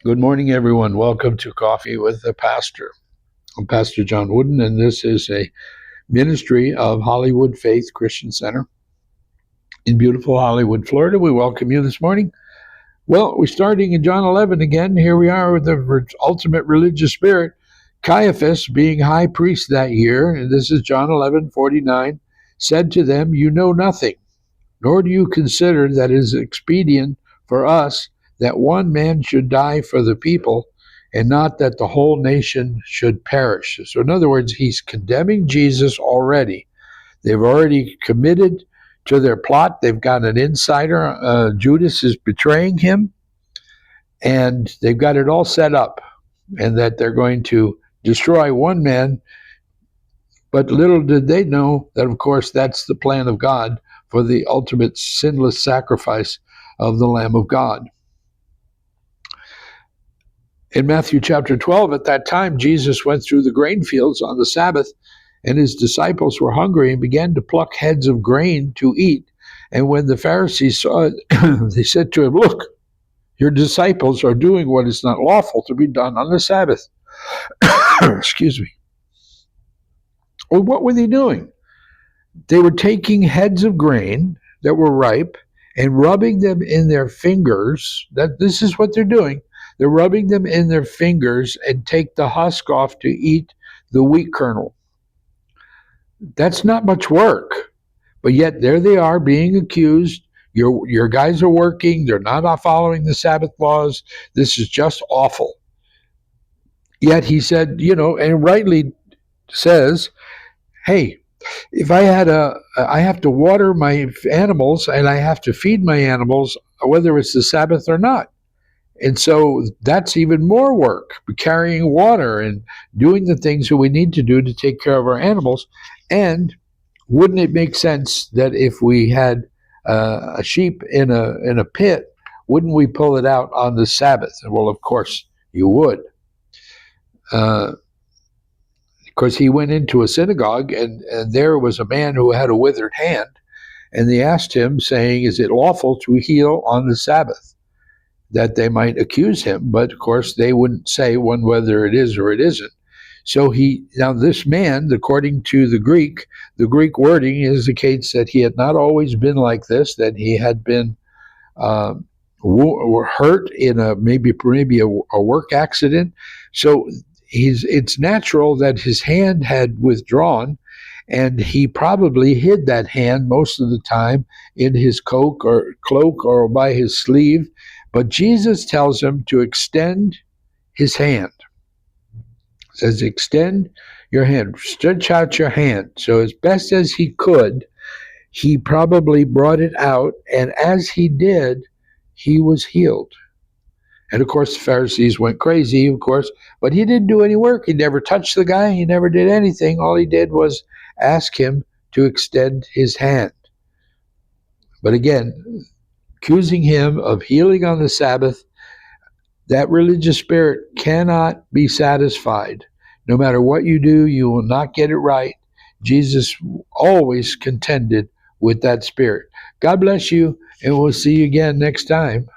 Good morning, everyone. Welcome to Coffee with the Pastor. I'm Pastor John Woodin, and this is a ministry of Hollywood Faith Christian Center in beautiful Hollywood, Florida. We welcome you this morning. Well, we're starting in John 11 again. Here we are with the ultimate religious spirit, Caiaphas, being high priest that year, and this is John 11:49, said to them, "You know nothing, nor do you consider that it is expedient for us that one man should die for the people, and not that the whole nation should perish." So in other words, he's condemning Jesus already. They've already committed to their plot. They've got an insider. Judas is betraying him, and they've got it all set up, and that they're going to destroy one man. But little did they know that, of course, that's the plan of God for the ultimate sinless sacrifice of the Lamb of God. In Matthew chapter 12, at that time, Jesus went through the grain fields on the Sabbath, and his disciples were hungry and began to pluck heads of grain to eat. And when the Pharisees saw it, they said to him, "Look, your disciples are doing what is not lawful to be done on the Sabbath." Excuse me. Well, what were they doing? They were taking heads of grain that were ripe and rubbing them in their fingers. This is what they're doing. They're rubbing them in their fingers and take the husk off to eat the wheat kernel. That's not much work, but yet there they are being accused. Your guys are working. They're not following the Sabbath laws. This is just awful. Yet he said, and rightly says, hey, if I have to water my animals and I have to feed my animals, whether it's the Sabbath or not. And so that's even more work, carrying water and doing the things that we need to do to take care of our animals. And wouldn't it make sense that if we had a sheep in a pit, wouldn't we pull it out on the Sabbath? Well, of course you would. Because he went into a synagogue, and there was a man who had a withered hand, and they asked him, saying, "Is it lawful to heal on the Sabbath?" That they might accuse him, but of course they wouldn't say whether it is or it isn't. So now this man, according to the Greek wording indicates that he had not always been like this, that he had been hurt in maybe a work accident. So it's natural that his hand had withdrawn, and he probably hid that hand most of the time in his cloak or by his sleeve. But Jesus tells him to extend his hand. He says, extend your hand, stretch out your hand. So as best as he could, he probably brought it out, and as he did, he was healed. And of course, the Pharisees went crazy, of course, but he didn't do any work. He never touched the guy. He never did anything. All he did was ask him to extend his hand. But again, accusing him of healing on the Sabbath, that religious spirit cannot be satisfied. No matter what you do, you will not get it right. Jesus always contended with that spirit. God bless you, and we'll see you again next time.